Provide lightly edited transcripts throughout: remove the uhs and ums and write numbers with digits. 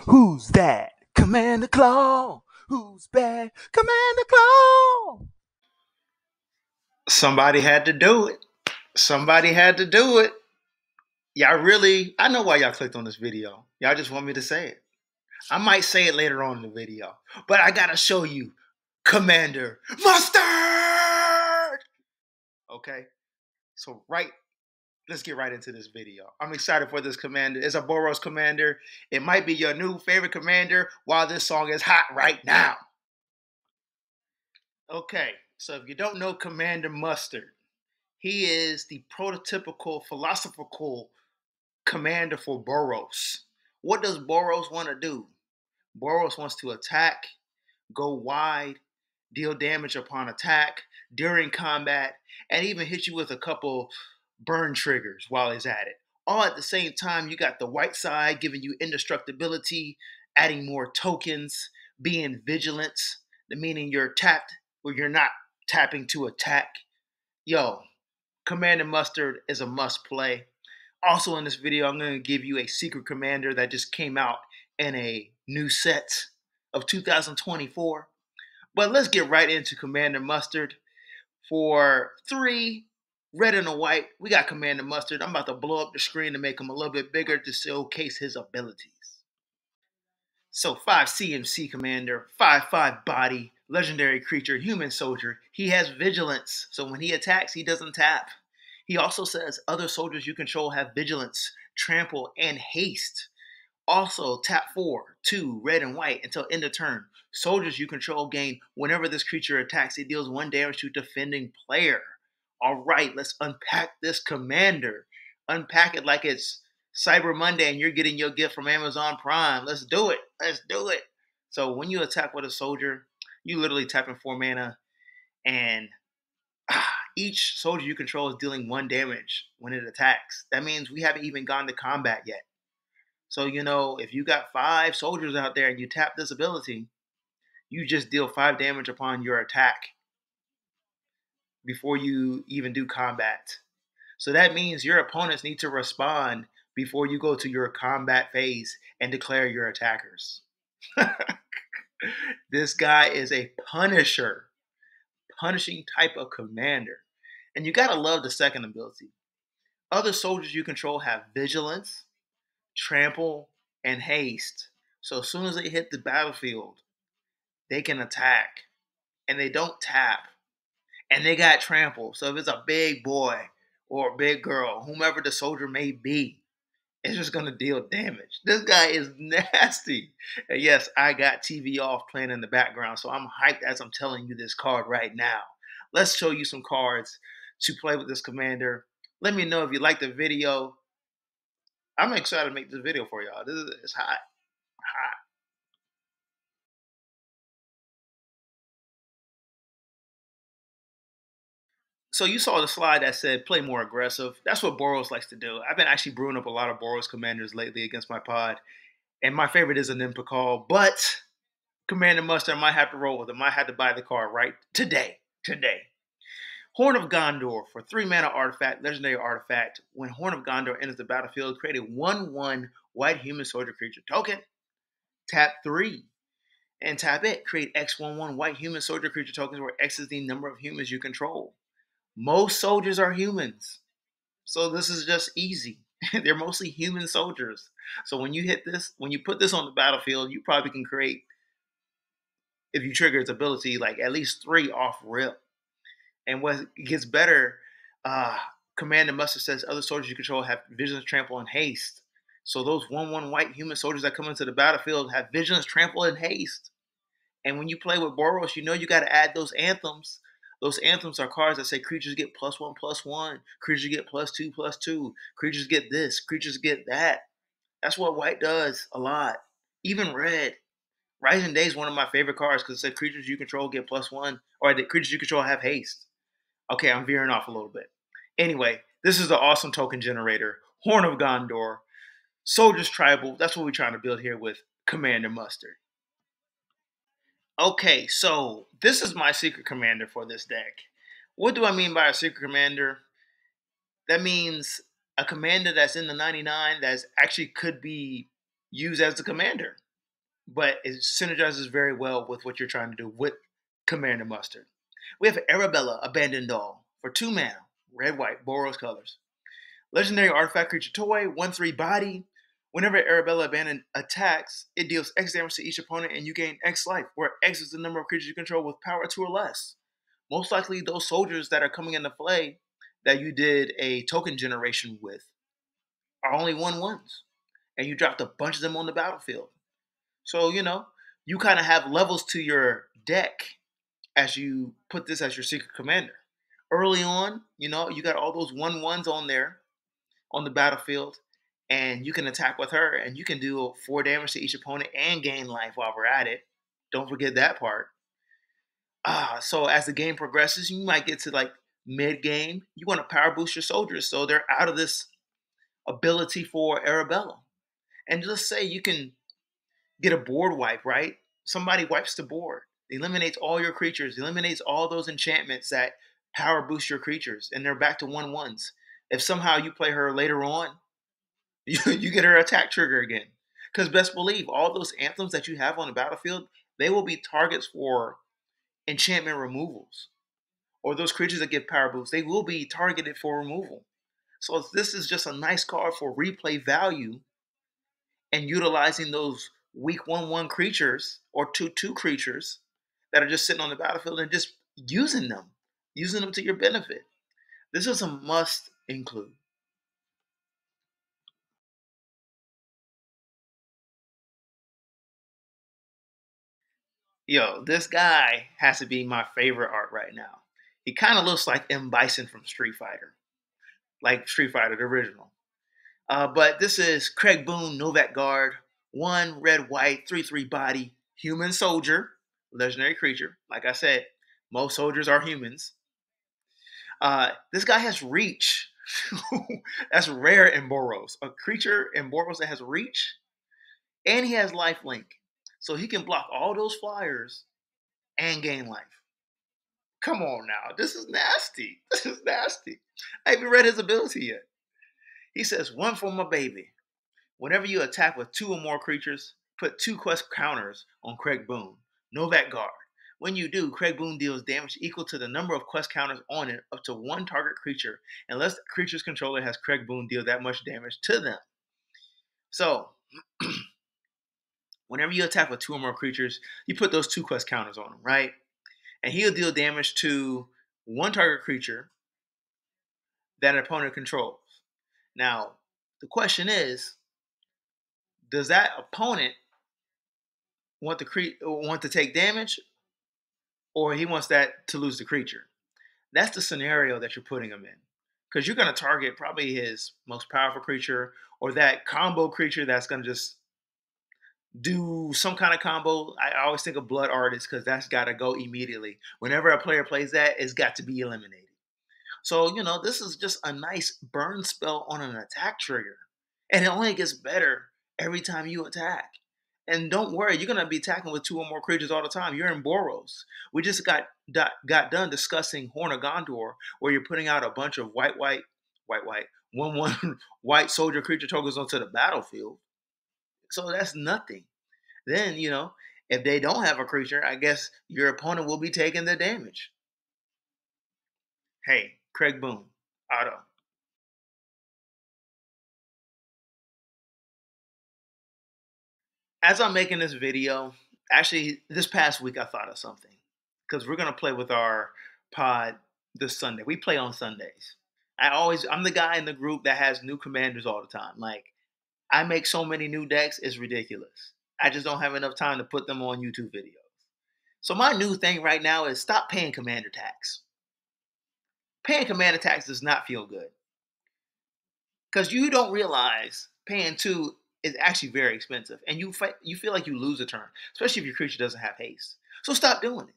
Who's that? Commander Claw. Who's bad? Commander Claw. Somebody had to do it. Somebody had to do it. I know why y'all clicked on this video. Y'all just want me to say it. I might say it later on in the video, but I gotta show you Commander Mustard. Okay, so let's get right into this video. I'm excited for this commander. It's a Boros commander. It might be your new favorite commander while this song is hot right now. Okay, so if you don't know Commander Mustard, he is the prototypical philosophical commander for Boros. What does Boros want to do? Boros wants to attack, go wide, deal damage upon attack, during combat, and even hit you with a couple burn triggers while he's at it. All at the same time, you got the white side giving you indestructibility, adding more tokens, being vigilant, meaning you're tapped or you're not tapping to attack. Yo, Commander Mustard is a must play. Also in this video, I'm going to give you a secret commander that just came out in a new set of 2024. But let's get right into Commander Mustard. For 3 red and a white, we got Commander Mustard. I'm about to blow up the screen to make him a little bit bigger to showcase his abilities. So 5 CMC Commander, 5/5 body, legendary creature, human soldier. He has vigilance, so when he attacks, he doesn't tap. He also says other soldiers you control have vigilance, trample, and haste. Also, tap 4, 2, red and white until end of turn. Soldiers you control gain whenever this creature attacks, it deals 1 damage to defending player. Alright, let's unpack this commander. Unpack it like it's Cyber Monday and you're getting your gift from Amazon Prime. Let's do it. Let's do it. So when you attack with a soldier, you literally tap in 4 mana, and each soldier you control is dealing 1 damage when it attacks. That means we haven't even gone to combat yet. So, if you got 5 soldiers out there and you tap this ability, you just deal 5 damage upon your attack before you even do combat. So that means your opponents need to respond before you go to your combat phase and declare your attackers. This guy is a punisher, punishing type of commander. And you gotta love the second ability. Other soldiers you control have vigilance, trample, and haste. So as soon as they hit the battlefield, they can attack. And they don't tap. And they got trample. So if it's a big boy or a big girl, whomever the soldier may be, it's just going to deal damage. This guy is nasty. And yes, I got TV off playing in the background, so I'm hyped as I'm telling you this card right now. Let's show you some cards to play with this commander. Let me know if you like the video. I'm excited to make this video for y'all. It's hot. Hot. So you saw the slide that said play more aggressive. That's what Boros likes to do. I've been actually brewing up a lot of Boros commanders lately against my pod. And my favorite is an Impicall, but Commander Mustard might have to roll with him. Might have to buy the card right today. Horn of Gondor for 3 mana artifact, legendary artifact. When Horn of Gondor enters the battlefield, create a 1/1 white human soldier creature token. Tap 3 and tap it. Create X11 white human soldier creature tokens where X is the number of humans you control. Most soldiers are humans, so this is just easy. They're mostly human soldiers. So when you put this on the battlefield, you probably can create, if you trigger its ability, like at least 3 off rip. And what gets better, Commander Mustard says other soldiers you control have vigilance, trample, and haste. So those 1/1 white human soldiers that come into the battlefield have vigilance, trample, and haste. And when you play with Boros, you got to add those anthems. Those anthems are cards that say creatures get +1/+1, creatures get +2/+2, creatures get this, creatures get that. That's what white does a lot. Even red. Rising Day is one of my favorite cards because it said creatures you control get +1, or the creatures you control have haste. Okay, I'm veering off a little bit. Anyway, this is the awesome token generator. Horn of Gondor. Soldiers Tribal. That's what we're trying to build here with Commander Mustard. Okay, so this is my secret commander for this deck. What do I mean by a secret commander? That means a commander that's in the 99 that actually could be used as a commander. but it synergizes very well with what you're trying to do with Commander Mustard. We have Arabella, Abandoned Doll, for 2 mana, red, white, Boros colors. Legendary artifact creature toy, 1/3 body. Whenever Arabella Abandoned attacks, it deals X damage to each opponent and you gain X life, where X is the number of creatures you control with power 2 or less. Most likely, those soldiers that are coming into play that you did a token generation with are only 1/1s, and you dropped a bunch of them on the battlefield. So, you kind of have levels to your deck as you put this as your secret commander. Early on, you got all those 1/1s on there on the battlefield, and you can attack with her, and you can do 4 damage to each opponent and gain life while we're at it. Don't forget that part. So as the game progresses, you might get to like mid game. You want to power boost your soldiers so they're out of this ability for Arabella. And just say you can get a board wipe, right? Somebody wipes the board, eliminates all your creatures, eliminates all those enchantments that power boost your creatures, and they're back to 1/1s. If somehow you play her later on, you get her attack trigger again. Because best believe, all those anthems that you have on the battlefield, they will be targets for enchantment removals. Or those creatures that give power boosts, they will be targeted for removal. So this is just a nice card for replay value and utilizing those weak 1/1 creatures or 2/2 creatures that are just sitting on the battlefield and just using them to your benefit. This is a must include. Yo, this guy has to be my favorite art right now. He kind of looks like M. Bison from Street Fighter, like Street Fighter, the original. But this is Craig Boone, Novac guard, 1 red, white, 3/3 body, human soldier, legendary creature. Like I said, most soldiers are humans. This guy has reach. That's rare in Boros. A creature in Boros that has reach, and he has life link. So he can block all those flyers and gain life. Come on now. This is nasty. This is nasty. I haven't read his ability yet. He says, 1 for my baby. Whenever you attack with 2 or more creatures, put 2 quest counters on Craig Boone, Novac guard. When you do, Craig Boone deals damage equal to the number of quest counters on it up to 1 target creature, unless the creature's controller has Craig Boone deal that much damage to them. So, whenever you attack with 2 or more creatures, you put those 2 quest counters on them, right? And he'll deal damage to 1 target creature that an opponent controls. Now, the question is, does that opponent want to take damage, or he wants that to lose the creature? That's the scenario that you're putting him in, because you're going to target probably his most powerful creature or that combo creature that's going to just do some kind of combo. I always think of Blood Artist because that's got to go immediately. Whenever a player plays that, it's got to be eliminated. So, this is just a nice burn spell on an attack trigger. And it only gets better every time you attack. And don't worry, you're going to be attacking with 2 or more creatures all the time. You're in Boros. We just got done discussing Horn of Gondor, where you're putting out a bunch of white, 1/1 white soldier creature tokens onto the battlefield. So that's nothing. Then, if they don't have a creature, I guess your opponent will be taking the damage. Hey, Craig Boone, auto. As I'm making this video, actually, this past week I thought of something because we're gonna play with our pod this Sunday. We play on Sundays. I'm the guy in the group that has new commanders all the time. Like I make so many new decks, it's ridiculous. I just don't have enough time to put them on YouTube videos. So my new thing right now is stop paying commander tax. Paying commander tax does not feel good because you don't realize paying 2 is actually very expensive, and you feel like you lose a turn, especially if your creature doesn't have haste. So stop doing it.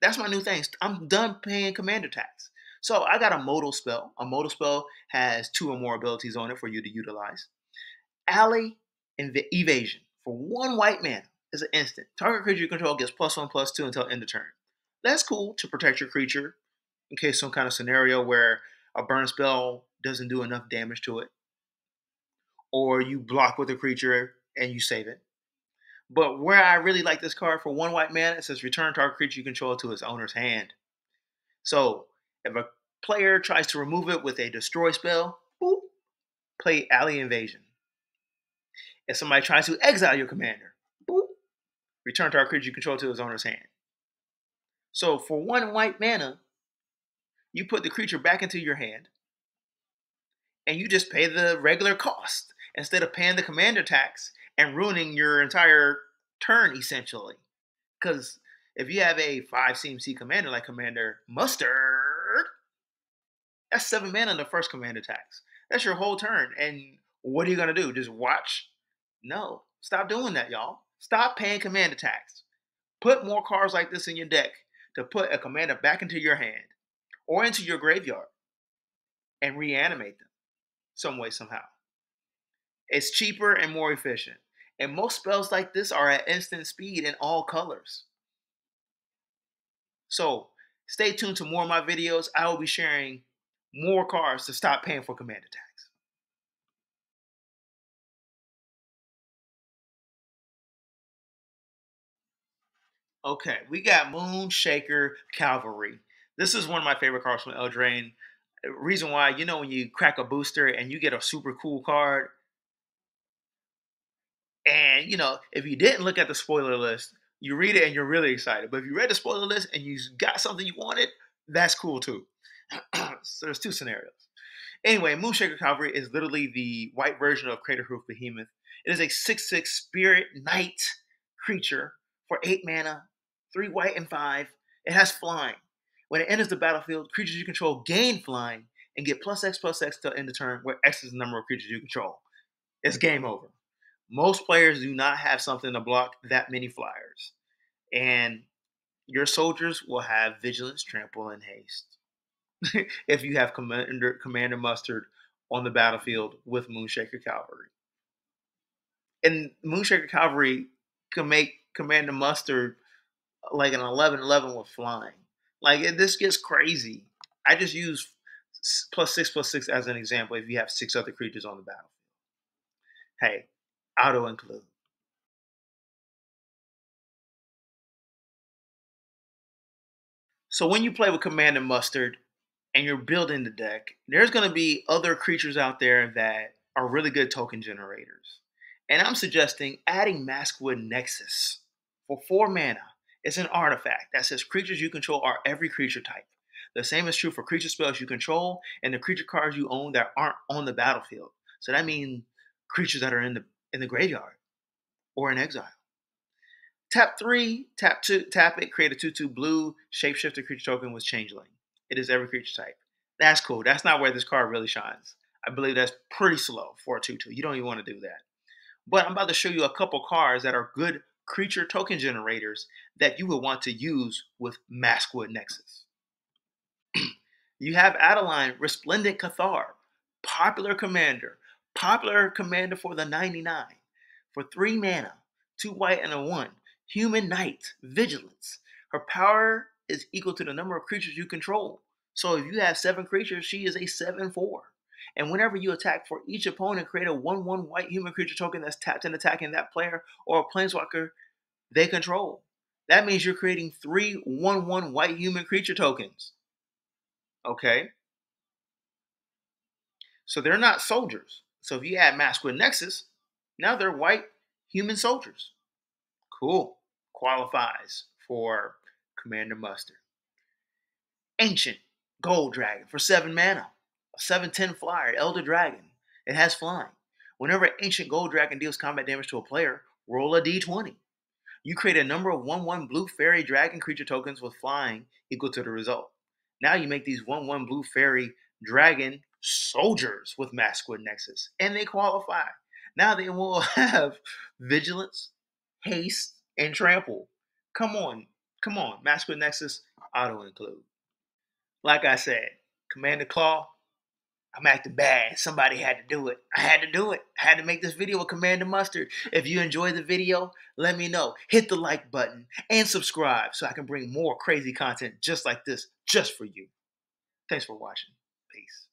That's my new thing. I'm done paying commander tax. So I got a modal spell. A modal spell has 2 or more abilities on it for you to utilize. Alley Evasion for 1 white mana is an instant. Target creature you control gets +1/+2 until end of turn. That's cool to protect your creature in case some kind of scenario where a burn spell doesn't do enough damage to it, or you block with a creature and you save it. But where I really like this card for 1 white mana, it says return target creature you control to its owner's hand. So if a player tries to remove it with a destroy spell, boop, play Alley Invasion. If somebody tries to exile your commander, boop, return target creature you control to its owner's hand. So for 1 white mana, you put the creature back into your hand, and you just pay the regular cost instead of paying the commander tax and ruining your entire turn, essentially. Because if you have a 5 CMC commander like Commander Mustard, that's 7 mana in the first commander tax. That's your whole turn. And what are you going to do? Just watch? No. Stop doing that, y'all. Stop paying commander tax. Put more cards like this in your deck to put a commander back into your hand or into your graveyard and reanimate them some way, somehow. It's cheaper and more efficient. And most spells like this are at instant speed in all colors. So stay tuned to more of my videos. I will be sharing more cards to stop paying for commander tax. Okay, we got Moonshaker Cavalry. This is one of my favorite cards from Eldraine. Reason why, you know, when you crack a booster and you get a super cool card, and you know, if you didn't look at the spoiler list, you read it and you're really excited. But if you read the spoiler list and you got something you wanted, that's cool too. So there's 2 scenarios. Anyway, Moonshaker Cavalry is literally the white version of Craterhoof Behemoth. It is a 6/6 Spirit Knight creature for 8 mana, 3 white and 5. It has flying. When it enters the battlefield, creatures you control gain flying and get +X/+X till end of turn, where X is the number of creatures you control. It's game over. Most players do not have something to block that many flyers. And your soldiers will have Vigilance, Trample, and Haste. If you have Commander Mustard on the battlefield with Moonshaker Cavalry. And Moonshaker Cavalry can make Commander Mustard like an 11/11 with flying. Like, this gets crazy. I just use +6/+6 as an example if you have 6 other creatures on the battlefield. Hey, auto include. So when you play with Commander Mustard and you're building the deck, there's going to be other creatures out there that are really good token generators. And I'm suggesting adding Maskwood Nexus for 4 mana. It's an artifact that says creatures you control are every creature type. The same is true for creature spells you control and the creature cards you own that aren't on the battlefield. So that means creatures that are in the graveyard or in exile. Tap 3, tap 2, tap it, create a 2/2 blue shapeshifter creature token with changeling. It is every creature type. That's cool. That's not where this card really shines. I believe that's pretty slow for a 2/2. You don't even want to do that. But I'm about to show you a couple cards that are good creature token generators that you would want to use with Maskwood Nexus. You have Adeline, Resplendent Cathar, popular commander for the 99, for 3 mana, 2 white and a 1, human knight, vigilance. Her power is equal to the number of creatures you control. So if you have 7 creatures, she is a 7/4. And whenever you attack for each opponent, create a 1/1 white human creature token that's tapped and attacking that player or a planeswalker they control. That means you're creating 3 1/1 white human creature tokens. Okay? So they're not soldiers. So if you add Maskwood Nexus, now they're white human soldiers. Cool. Qualifies for Commander Mustard. Ancient Gold Dragon for 7 mana. A 7/10 flyer, Elder Dragon. It has flying. Whenever Ancient Gold Dragon deals combat damage to a player, roll a d20. You create a number of 1/1 blue fairy dragon creature tokens with flying equal to the result. Now you make these 1/1 blue fairy dragon soldiers with Maskwood Nexus, and they qualify. Now they will have vigilance, haste, and trample. Come on, Maskwood Nexus auto include. Like I said, Commander Claw, I'm acting bad. Somebody had to do it. I had to do it. I had to make this video with Commander Mustard. If you enjoyed the video, let me know. Hit the like button and subscribe so I can bring more crazy content just like this just for you. Thanks for watching. Peace.